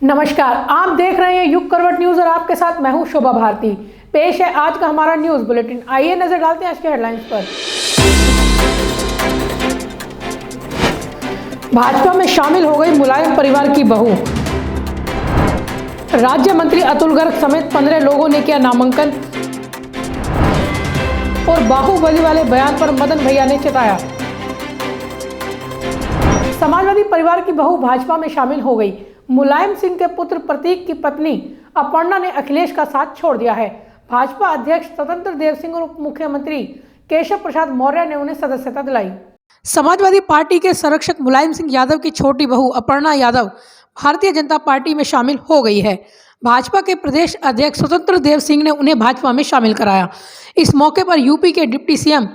नमस्कार, आप देख रहे हैं युग करवट न्यूज और आपके साथ मैं हूं शोभा भारती। पेश है आज का हमारा न्यूज बुलेटिन। आइए नजर डालते हैं आज के हेडलाइंस पर। भाजपा में शामिल हो गई मुलायम परिवार की बहू। राज्य मंत्री अतुल गर्ग समेत 15 लोगों ने किया नामांकन और बाहुबली वाले बयान पर मदन भैया ने चेताया। समाजवादी परिवार की बहू भाजपा में शामिल हो गई। मुलायम सिंह के पुत्र प्रतीक की पत्नी अपर्णा ने अखिलेश का साथ छोड़ दिया है। भाजपा अध्यक्ष स्वतंत्र देव सिंह और उप मुख्यमंत्री केशव प्रसाद मौर्य ने उन्हें सदस्यता दिलाई। समाजवादी पार्टी के संरक्षक मुलायम सिंह यादव की छोटी बहू अपर्णा यादव भारतीय जनता पार्टी में शामिल हो गई है। भाजपा के प्रदेश अध्यक्ष स्वतंत्र देव सिंह ने उन्हें भाजपा में शामिल कराया। इस मौके पर यूपी के डिप्टी सीएम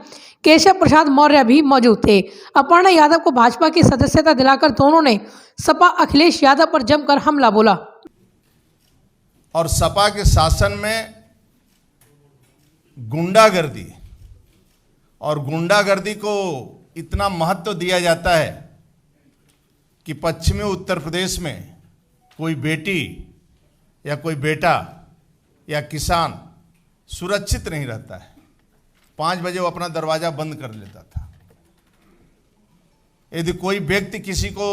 केशव प्रसाद मौर्य भी मौजूद थे। अपर्णा यादव को भाजपा की सदस्यता दिलाकर दोनों ने सपा अखिलेश यादव पर जमकर हमला बोला। और सपा के शासन में गुंडागर्दी और गुंडागर्दी को इतना महत्व दिया जाता है कि पश्चिमी उत्तर प्रदेश में कोई बेटी या कोई बेटा या किसान सुरक्षित नहीं रहता है। 5 बजे वो अपना दरवाजा बंद कर लेता था। यदि कोई व्यक्ति किसी को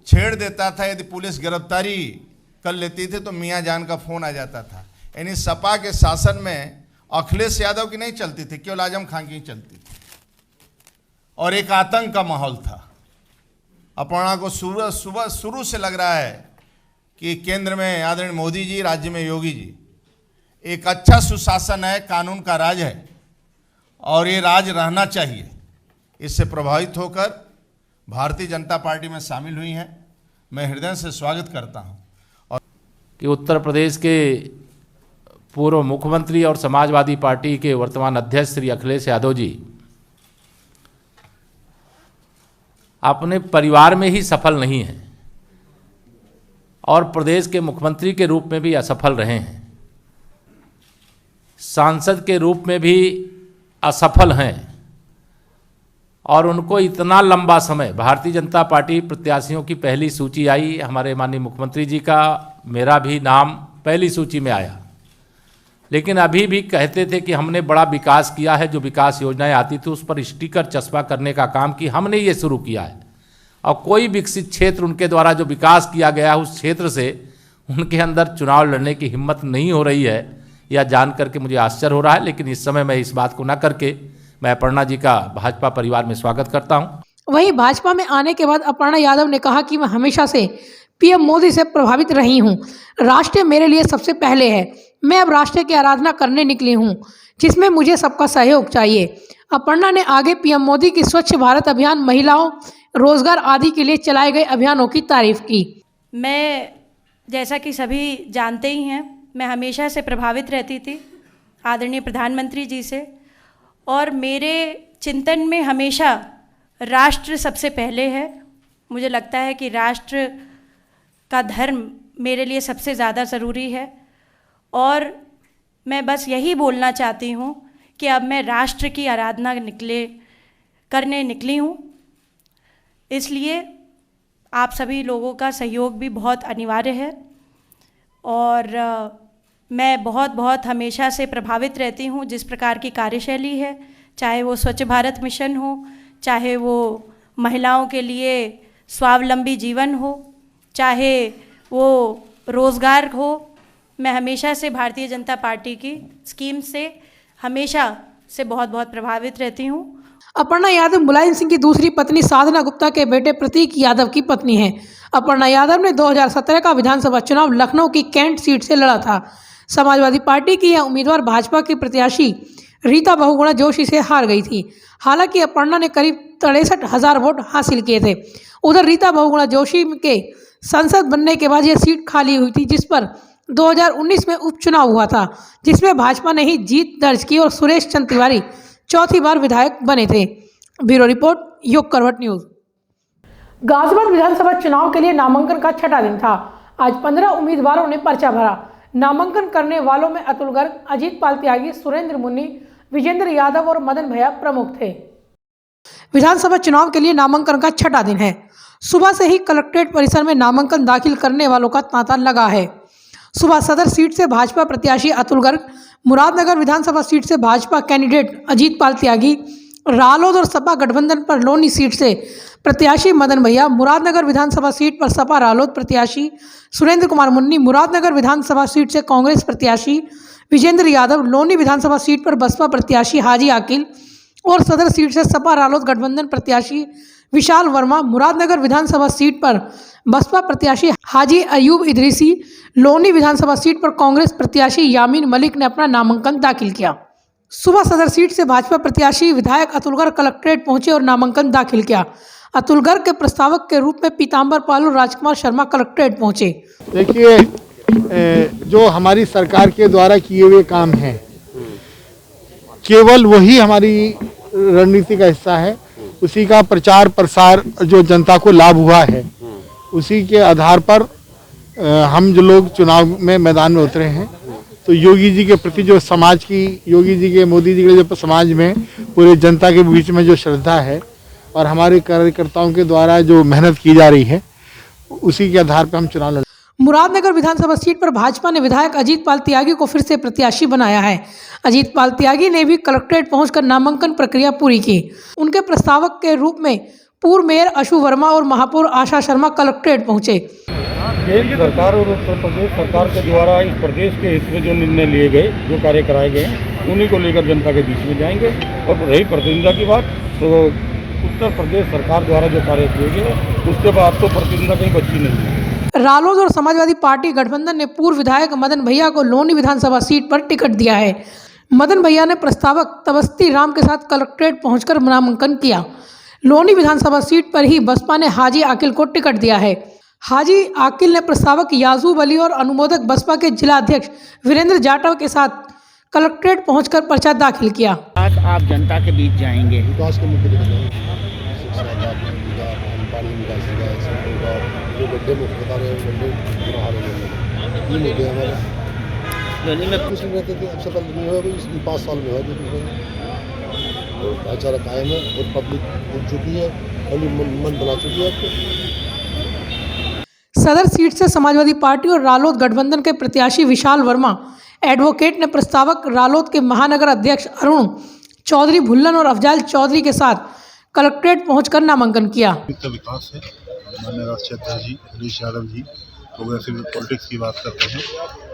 छेड़ देता था, यदि पुलिस गिरफ्तारी कर लेती थी तो मियां जान का फोन आ जाता था। यानी सपा के शासन में अखिलेश यादव की नहीं चलती थी, केवल आजम खान की चलती थी और एक आतंक का माहौल था। अपर्णा को शुरू से लग रहा है कि केंद्र में आदरणीय मोदी जी, राज्य में योगी जी, एक अच्छा सुशासन है, कानून का राज है और ये राज रहना चाहिए। इससे प्रभावित होकर भारतीय जनता पार्टी में शामिल हुई हैं। मैं हृदय से स्वागत करता हूं। और कि उत्तर प्रदेश के पूर्व मुख्यमंत्री और समाजवादी पार्टी के वर्तमान अध्यक्ष श्री अखिलेश यादव जी अपने परिवार में ही सफल नहीं हैं और प्रदेश के मुख्यमंत्री के रूप में भी असफल रहे हैं, सांसद के रूप में भी असफल हैं और उनको इतना लंबा समय भारतीय जनता पार्टी प्रत्याशियों की पहली सूची आई, हमारे माननीय मुख्यमंत्री जी का, मेरा भी नाम पहली सूची में आया, लेकिन अभी भी कहते थे कि हमने बड़ा विकास किया है। जो विकास योजनाएं आती थी उस पर स्टिकर चस्पा करने का काम कि हमने ये शुरू किया है और कोई विकसित क्षेत्र उनके द्वारा जो विकास किया गया उस क्षेत्र से उनके अंदर चुनाव लड़ने की हिम्मत नहीं हो रही है। यह जान करके मुझे आश्चर्य हो रहा है, लेकिन इस समय मैं इस बात को न करके मैं अपर्णा जी का भाजपा परिवार में स्वागत करता हूं। वहीं भाजपा में आने के बाद अपर्णा यादव ने कहा कि मैं हमेशा से पीएम मोदी से प्रभावित रही हूं। राष्ट्र मेरे लिए सबसे पहले है। मैं अब राष्ट्र की आराधना करने निकली हूं, जिसमें मुझे सबका सहयोग चाहिए। अपर्णा ने आगे पीएम मोदी की स्वच्छ भारत अभियान, महिलाओं, रोजगार आदि के लिए चलाए गए अभियानों की तारीफ की। मैं, जैसा कि सभी जानते ही हैं, मैं हमेशा से प्रभावित रहती थी आदरणीय प्रधानमंत्री जी से और मेरे चिंतन में हमेशा राष्ट्र सबसे पहले है। मुझे लगता है कि राष्ट्र का धर्म मेरे लिए सबसे ज़्यादा ज़रूरी है और मैं बस यही बोलना चाहती हूँ कि अब मैं राष्ट्र की आराधना करने निकली हूँ। इसलिए आप सभी लोगों का सहयोग भी बहुत अनिवार्य है और मैं बहुत हमेशा से प्रभावित रहती हूँ जिस प्रकार की कार्यशैली है, चाहे वो स्वच्छ भारत मिशन हो, चाहे वो महिलाओं के लिए स्वावलंबी जीवन हो, चाहे वो रोज़गार हो। मैं हमेशा से भारतीय जनता पार्टी की स्कीम से हमेशा से बहुत प्रभावित रहती हूँ। अपर्णा यादव मुलायम सिंह की दूसरी पत्नी साधना गुप्ता के बेटे प्रतीक यादव की पत्नी हैं। अपर्णा यादव ने 2017 का विधानसभा चुनाव लखनऊ की कैंट सीट से लड़ा था। समाजवादी पार्टी की यह उम्मीदवार भाजपा की प्रत्याशी रीता बहुगुणा जोशी से हार गई थी। हालांकि अपर्णा ने करीब 63,000 वोट हासिल किए थे। उधर रीता बहुगुणा जोशी के सांसद बनने के बाद यह सीट खाली हुई थी, जिस पर 2019 में उपचुनाव हुआ था, जिसमें भाजपा ने ही जीत दर्ज की और सुरेश चंद्र तिवारी चौथी बार विधायक बने थे। ब्यूरो रिपोर्ट, युग करवट न्यूज। गाजियाबाद विधानसभा चुनाव के लिए नामांकन का छठा दिन था। आज 15 उम्मीदवारों ने पर्चा भरा। नामांकन करने वालों में अतुल गर्ग, अजीत पाल त्यागी, सुरेंद्र मुन्नी, विजेंद्र यादव और मदन भैया प्रमुख थे। विधानसभा चुनाव के लिए नामांकन का छठा दिन है। सुबह से ही कलेक्ट्रेट परिसर में नामांकन दाखिल करने वालों का तांता लगा है। सुबह सदर सीट से भाजपा प्रत्याशी अतुल गर्ग, मुरादनगर विधानसभा सीट से भाजपा कैंडिडेट अजीत पाल त्यागी, रालोद और सपा गठबंधन पर लोनी सीट से प्रत्याशी मदन भैया, मुरादनगर विधानसभा सीट पर सपा रालोद प्रत्याशी सुरेंद्र कुमार मुन्नी, मुरादनगर विधानसभा सीट से कांग्रेस प्रत्याशी विजेंद्र यादव, लोनी विधानसभा सीट पर बसपा प्रत्याशी हाजी आकिल और सदर सीट से सपा रालोद गठबंधन प्रत्याशी विशाल वर्मा, मुरादनगर विधानसभा सीट पर बसपा प्रत्याशी हाजी अयूब इदरीसी, लोनी विधानसभा सीट पर कांग्रेस प्रत्याशी यामीन मलिक ने अपना नामांकन दाखिल किया। सुबह सदर सीट से भाजपा प्रत्याशी विधायक अतुल गर्ग कलेक्ट्रेट पहुंचे और नामांकन दाखिल किया। अतुल गर्ग के प्रस्तावक के रूप में पीताम्बर पाल और राजकुमार शर्मा कलेक्ट्रेट पहुंचे। देखिए, जो हमारी सरकार के द्वारा किए हुए काम हैं, केवल वही हमारी रणनीति का हिस्सा है। उसी का प्रचार प्रसार जो जनता को लाभ हुआ है, उसी के आधार पर हम जो लोग चुनाव में मैदान में उतरे हैं, तो योगी जी के प्रति जो समाज की, योगी जी के, मोदी जी के जो समाज में पूरे जनता के बीच में जो श्रद्धा है और हमारे कार्यकर्ताओं के द्वारा जो मेहनत की जा रही है, उसी के आधार पर हम चुनाव लड़। मुरादनगर विधानसभा सीट पर भाजपा ने विधायक अजीत पाल त्यागी को फिर से प्रत्याशी बनाया है। अजीत पाल त्यागी ने भी कलेक्ट्रेट पहुंचकर नामांकन प्रक्रिया पूरी की। उनके प्रस्तावक के रूप में पूर्व मेयर अशु वर्मा और महापौर आशा शर्मा कलेक्ट्रेट पहुंचे। केंद्र सरकार और उत्तर प्रदेश सरकार के द्वारा इस प्रदेश के हित में जो निर्णय लिए गए, जो कार्य कराए गए हैं, उन्हीं को लेकर जनता के बीच में जाएंगे। और रही प्रतिनिधिता की बात, तो उत्तर प्रदेश सरकार द्वारा जो कार्य किए गए, उसके बाद तो प्रतिनिधिता कहीं बची नहीं है। रालोद और समाजवादी पार्टी गठबंधन ने पूर्व विधायक मदन भैया को लोनी विधानसभा सीट पर टिकट दिया है। मदन भैया ने प्रस्तावक तबस्ती राम के साथ कलेक्ट्रेट पहुंचकर नामांकन किया। लोनी विधानसभा सीट पर ही बसपा ने हाजी आकिल को टिकट दिया है। हाजी आकिल ने प्रस्तावक याजूब अली और अनुमोदक बसपा के जिला अध्यक्ष वीरेंद्र जाटव के साथ कलेक्ट्रेट पहुंचकर पर्चा दाखिल किया। आज आप जनता के बीच जाएंगे, विकास के मुद्दे लोनी में कुछ नहीं रहते थे, अब सफल नहीं हुआ, 5 साल में हुआ, तो भाईचारा कायम है और पब्लिक उठ चुकी है, मन बना चुकी है आपको। सदर सीट से समाजवादी पार्टी और रालोद गठबंधन के प्रत्याशी विशाल वर्मा एडवोकेट ने प्रस्तावक रालोद के महानगर अध्यक्ष अरुण चौधरी भुल्लन और अफजाल चौधरी के साथ कलेक्ट्रेट पहुंचकर नामांकन किया। विकास है, माननीय राष्ट्रीय अध्यक्ष जी हरीश यादव जी प्रोग्रेसिव पॉलिटिक्स की बात करते हैं,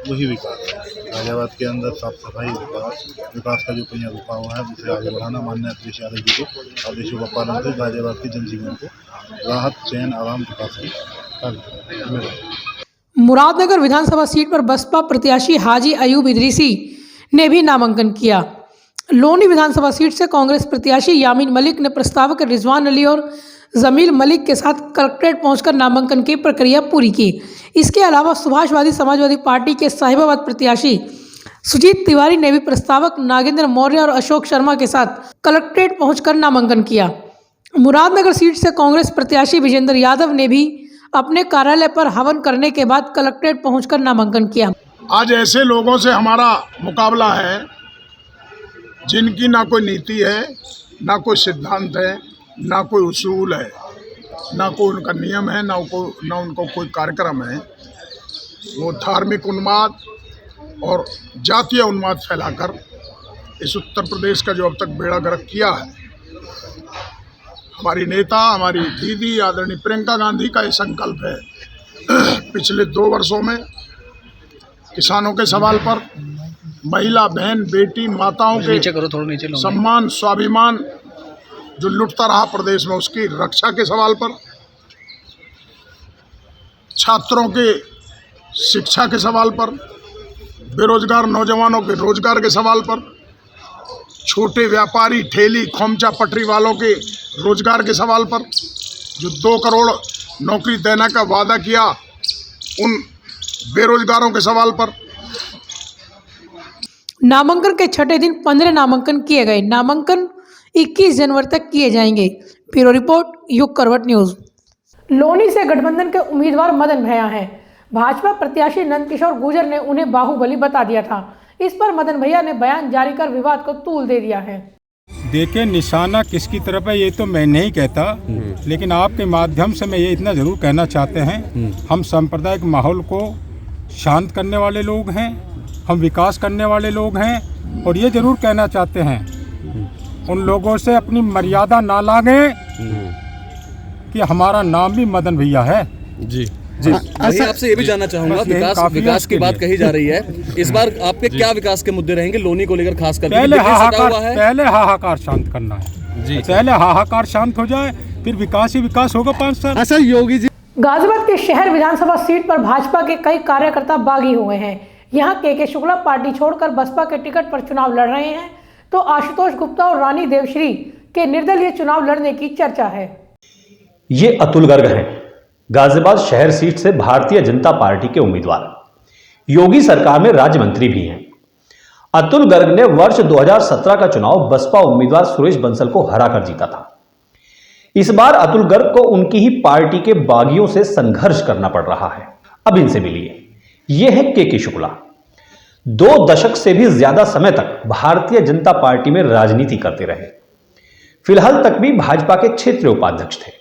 वही विकास है। गाजियाबाद के अंदर साफ सफाई, विकास का जो पहिया रुका हुआ है, उसे आगे बढ़ाना, माननीय अखिलेश यादव जी को आदेशों का पालन कर गाजियाबाद के जनजीवन को राहत, चैन, आराम, विकास की। मुरादनगर विधानसभा सीट पर बसपा प्रत्याशी हाजी अयूब इदरीसी ने भी नामांकन किया। लोनी विधानसभा सीट से कांग्रेस प्रत्याशी यामीन मलिक ने प्रस्तावक रिजवान अली और जमील मलिक के साथ कलेक्ट्रेट पहुंचकर नामांकन की प्रक्रिया पूरी की। इसके अलावा सुभाषवादी समाजवादी पार्टी के साहिबाबाद प्रत्याशी सुजीत तिवारी ने भी प्रस्तावक नागेंद्र मौर्य और अशोक शर्मा के साथ कलेक्ट्रेट पहुंचकर नामांकन किया। मुरादनगर सीट से कांग्रेस प्रत्याशी विजेंद्र यादव ने भी अपने कार्यालय पर हवन करने के बाद कलेक्ट्रेट पहुंचकर नामांकन किया। आज ऐसे लोगों से हमारा मुकाबला है जिनकी ना कोई नीति है, ना कोई सिद्धांत है, ना कोई उसूल है, ना कोई उनका नियम है, ना उनको कोई कार्यक्रम है। वो धार्मिक उन्माद और जातीय उन्माद फैलाकर इस उत्तर प्रदेश का जो अब तक बेड़ा गर्क किया है, हमारी नेता, हमारी दीदी आदरणीय प्रियंका गांधी का ये संकल्प है। पिछले 2 वर्षों में किसानों के सवाल पर, महिला बहन बेटी माताओं के सम्मान स्वाभिमान जो लुटता रहा प्रदेश में, उसकी रक्षा के सवाल पर, छात्रों के शिक्षा के सवाल पर, बेरोजगार नौजवानों के रोजगार के सवाल पर, छोटे व्यापारी ठेली खोमचा पटरी वालों के रोजगार के सवाल पर, जो 2 करोड़ नौकरी देने का वादा किया उन बेरोजगारों के सवाल पर। नामांकन के छठे दिन 15 नामांकन किए गए। नामांकन 21 जनवरी तक किए जाएंगे। ब्यूरो रिपोर्ट, युग करवट न्यूज। लोनी से गठबंधन के उम्मीदवार मदन भैया हैं। भाजपा प्रत्याशी नंदकिशोर गुर्जर ने उन्हें बाहुबली बता दिया था। इस पर मदन भैया ने बयान जारी कर विवाद को तूल दे दिया है। देखिए निशाना किसकी तरफ है ये तो मैं नहीं कहता, लेकिन आपके माध्यम से मैं ये इतना ज़रूर कहना चाहते हैं, हम सांप्रदायिक माहौल को शांत करने वाले लोग हैं, हम विकास करने वाले लोग हैं, और ये ज़रूर कहना चाहते हैं उन लोगों से अपनी मर्यादा ना लागें कि हमारा नाम भी मदन भैया है। जी जी, वही आपसे ये भी जानना चाहूंगा, विकास की बात कही जा रही है, इस बार आपके क्या विकास के मुद्दे रहेंगे लोनी को लेकर खास करके? पहले हाहाकार शांत करना है जी, पहले हाहाकार शांत हो जाए, फिर विकास ही विकास होगा 5 साल। अच्छा योगी जी, गाजियाबाद के शहर विधानसभा सीट पर भाजपा के कई कार्यकर्ता बागी हुए हैं। यहाँ के शुक्ला पार्टी छोड़कर बसपा के टिकट पर चुनाव लड़ रहे हैं, तो आशुतोष गुप्ता और रानी देवश्री के निर्दलीय चुनाव लड़ने की चर्चा है। ये अतुल गर्ग हैं, गाजियाबाद शहर सीट से भारतीय जनता पार्टी के उम्मीदवार, योगी सरकार में राज्य मंत्री भी हैं। अतुल गर्ग ने वर्ष 2017 का चुनाव बसपा उम्मीदवार सुरेश बंसल को हराकर जीता था। इस बार अतुल गर्ग को उनकी ही पार्टी के बागियों से संघर्ष करना पड़ रहा है। अब इनसे मिलिए, ये है के शुक्ला। 2 दशक से भी ज्यादा समय तक भारतीय जनता पार्टी में राजनीति करते रहे, फिलहाल तक भी भाजपा के क्षेत्रीय उपाध्यक्ष थे।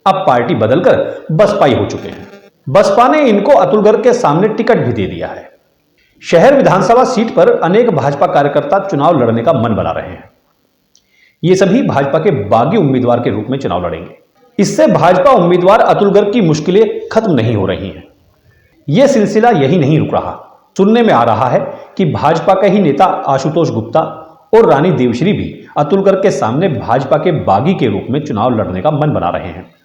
अब पार्टी बदलकर बसपाई हो चुके हैं। बसपा ने इनको अतुल गर्ग के सामने टिकट भी दे दिया है। शहर विधानसभा सीट पर अनेक भाजपा कार्यकर्ता चुनाव लड़ने का मन बना रहे हैं। ये सभी भाजपा के बागी उम्मीदवार के रूप में चुनाव लड़ेंगे। इससे भाजपा उम्मीदवार अतुल गर्ग की मुश्किलें खत्म नहीं हो रही हैं। यह सिलसिला यही नहीं रुक रहा। सुनने में आ रहा है कि भाजपा के ही नेता आशुतोष गुप्ता और रानी देवश्री भी अतुल गर्ग के सामने भाजपा के बागी के रूप में चुनाव लड़ने का मन बना रहे हैं।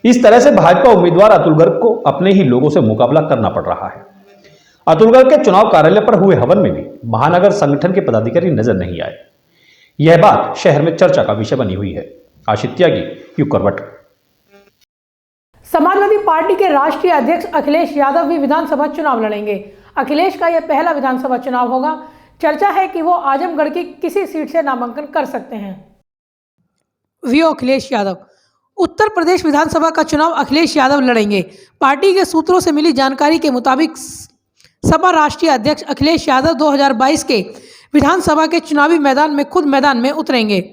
इस तरह से भाजपा उम्मीदवार अतुल गर्ग को अपने ही लोगों से मुकाबला करना पड़ रहा है। अतुल गर्ग के चुनाव कार्यालय पर हुए हवन में भी महानगर संगठन के पदाधिकारी नजर नहीं आए। यह बात शहर में चर्चा का विषय बनी हुई है। आशित त्यागी, युग करवट। समाजवादी पार्टी के राष्ट्रीय अध्यक्ष अखिलेश यादव भी विधानसभा चुनाव लड़ेंगे। अखिलेश का यह पहला विधानसभा चुनाव होगा। चर्चा है कि वो आजमगढ़ की किसी सीट से नामांकन कर सकते हैं। वीओ अखिलेश यादव। उत्तर प्रदेश विधानसभा का चुनाव अखिलेश यादव लड़ेंगे। पार्टी के सूत्रों से मिली जानकारी के मुताबिक सपा राष्ट्रीय अध्यक्ष अखिलेश यादव 2022 के विधानसभा के चुनावी मैदान में खुद मैदान में उतरेंगे।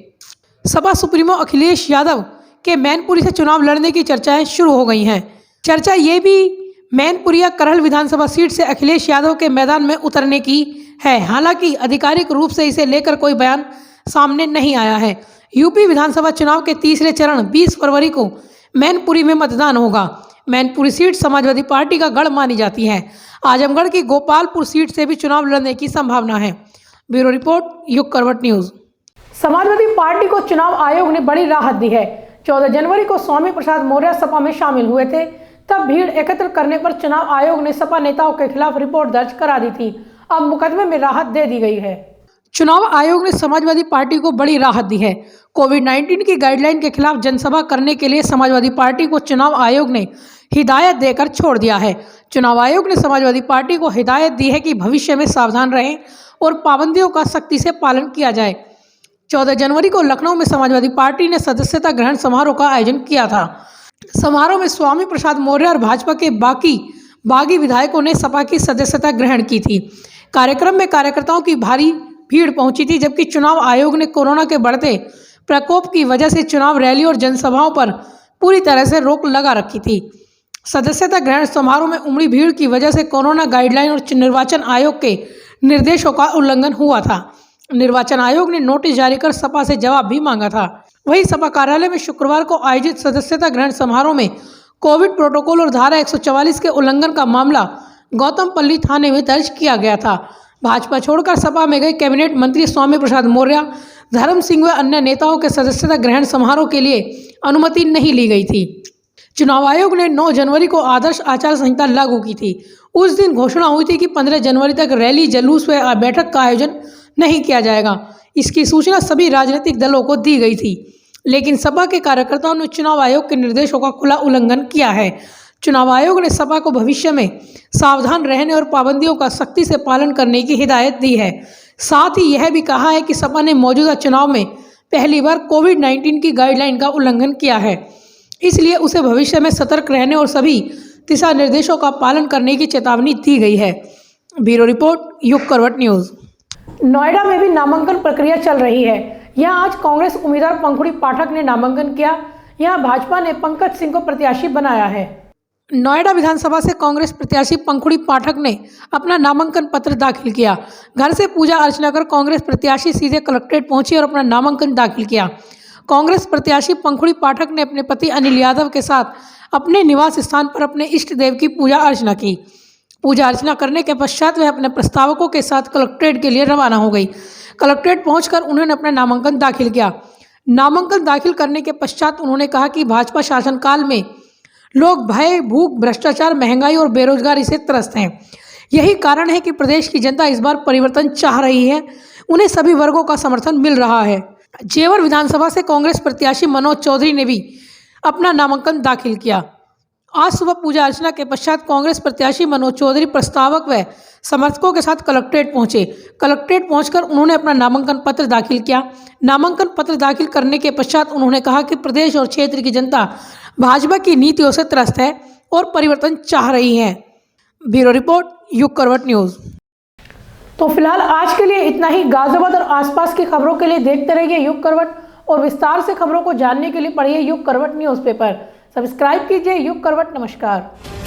सपा सुप्रीमो अखिलेश यादव के मैनपुरी से चुनाव लड़ने की चर्चाएं शुरू हो गई हैं। चर्चा ये भी मैनपुरिया करहल विधानसभा सीट से अखिलेश यादव के मैदान में उतरने की है। हालांकि आधिकारिक रूप से इसे लेकर कोई बयान सामने नहीं आया है। यूपी विधानसभा चुनाव के तीसरे चरण 20 फरवरी को मैनपुरी में मतदान होगा। मैनपुरी सीट समाजवादी पार्टी का गढ़ मानी जाती है। आजमगढ़ की गोपालपुर सीट से भी चुनाव लड़ने की संभावना है। ब्यूरो रिपोर्ट, युग करवट न्यूज। समाजवादी पार्टी को चुनाव आयोग ने बड़ी राहत दी है। 14 जनवरी को स्वामी प्रसाद मौर्य सपा में शामिल हुए थे। तब भीड़ एकत्र करने पर चुनाव आयोग ने सपा नेताओं के खिलाफ रिपोर्ट दर्ज करा दी थी। अब मुकदमे में राहत दे दी गई है। चुनाव आयोग ने समाजवादी पार्टी को बड़ी राहत दी है। कोविड-19 की गाइडलाइन के खिलाफ जनसभा करने के लिए समाजवादी पार्टी को चुनाव आयोग ने हिदायत देकर छोड़ दिया है। चुनाव आयोग ने समाजवादी पार्टी को हिदायत दी है कि भविष्य में सावधान रहें और पाबंदियों का सख्ती से पालन किया जाए। 14 जनवरी को लखनऊ में समाजवादी पार्टी ने सदस्यता ग्रहण समारोह का आयोजन किया था। समारोह में स्वामी प्रसाद मौर्य और भाजपा के बागी विधायकों ने सपा की सदस्यता ग्रहण की थी। कार्यक्रम में कार्यकर्ताओं की भारी भीड़ पहुंची थी, जबकि चुनाव आयोग ने कोरोना के बढ़ते प्रकोप की वजह से चुनाव रैली और जनसभाओं पर पूरी तरह से रोक लगा रखी थी। सदस्यता ग्रहण समारोह में उमड़ी भीड़ की वजह से कोरोना गाइडलाइन और निर्वाचन आयोग के निर्देशों का उल्लंघन हुआ था। निर्वाचन आयोग ने नोटिस जारी कर सपा से जवाब भी मांगा था। वहीं सपा कार्यालय में शुक्रवार को आयोजित सदस्यता ग्रहण समारोह में कोविड प्रोटोकॉल और धारा 144 के उल्लंघन का मामला गौतमपल्ली थाने में दर्ज किया गया था। भाजपा छोड़कर सपा में गए कैबिनेट मंत्री स्वामी प्रसाद मौर्य, धर्म सिंह व अन्य नेताओं के सदस्यता ग्रहण समारोह के लिए अनुमति नहीं ली गई थी। चुनाव आयोग ने 9 जनवरी को आदर्श आचार संहिता लागू की थी। उस दिन घोषणा हुई थी कि 15 जनवरी तक रैली, जुलूस व बैठक का आयोजन नहीं किया जाएगा। इसकी सूचना सभी राजनीतिक दलों को दी गई थी, लेकिन सपा के कार्यकर्ताओं ने चुनाव आयोग के निर्देशों का खुला उल्लंघन किया है। चुनाव आयोग ने सपा को भविष्य में सावधान रहने और पाबंदियों का सख्ती से पालन करने की हिदायत दी है। साथ ही यह भी कहा है कि सपा ने मौजूदा चुनाव में पहली बार कोविड-19 की गाइडलाइन का उल्लंघन किया है, इसलिए उसे भविष्य में सतर्क रहने और सभी दिशा निर्देशों का पालन करने की चेतावनी दी गई है। ब्यूरो रिपोर्ट, युग करवट न्यूज। नोएडा में भी नामांकन प्रक्रिया चल रही है। यहाँ आज कांग्रेस उम्मीदवार पंखुड़ी पाठक ने नामांकन किया। यहाँ भाजपा ने पंकज सिंह को प्रत्याशी बनाया है। नोएडा विधानसभा से कांग्रेस प्रत्याशी पंखुड़ी पाठक ने अपना नामांकन पत्र दाखिल किया। घर से पूजा अर्चना कर कांग्रेस प्रत्याशी सीधे कलेक्ट्रेट पहुंची और अपना नामांकन दाखिल किया। कांग्रेस प्रत्याशी पंखुड़ी पाठक ने अपने पति अनिल यादव के साथ अपने निवास स्थान पर अपने इष्ट देव की पूजा अर्चना की। पूजा अर्चना करने के पश्चात वह अपने प्रस्तावकों के साथ कलेक्ट्रेट के लिए रवाना हो गई। कलेक्ट्रेट पहुंचकर उन्होंने अपना नामांकन दाखिल किया। नामांकन दाखिल करने के पश्चात उन्होंने कहा कि भाजपा शासनकाल में लोग भय, भूख, भ्रष्टाचार, महंगाई और बेरोजगारी से त्रस्त हैं। यही कारण है कि प्रदेश की जनता इस बार परिवर्तन चाह रही है। उन्हें सभी वर्गों का समर्थन मिल रहा है। जेवर विधानसभा से कांग्रेस प्रत्याशी मनोज चौधरी ने भी अपना नामांकन दाखिल किया। आज सुबह पूजा अर्चना के पश्चात कांग्रेस प्रत्याशी मनोज चौधरी प्रस्तावक व समर्थकों के साथ कलेक्ट्रेट पहुंचे। कलेक्ट्रेट पहुंचकर उन्होंने अपना नामांकन पत्र दाखिल किया। नामांकन पत्र दाखिल करने के पश्चात उन्होंने कहा कि प्रदेश और क्षेत्र की जनता भाजपा की नीतियों से त्रस्त है और परिवर्तन चाह रही है। ब्यूरो रिपोर्ट, युग करवट न्यूज़। तो फिलहाल आज के लिए इतना ही। गाजियाबाद और आसपास की खबरों के लिए देखते रहिए युग करवट और विस्तार से खबरों को जानने के लिए पढ़िए युग करवट न्यूज़पेपर। सब्सक्राइब कीजिए युग करवट। नमस्कार।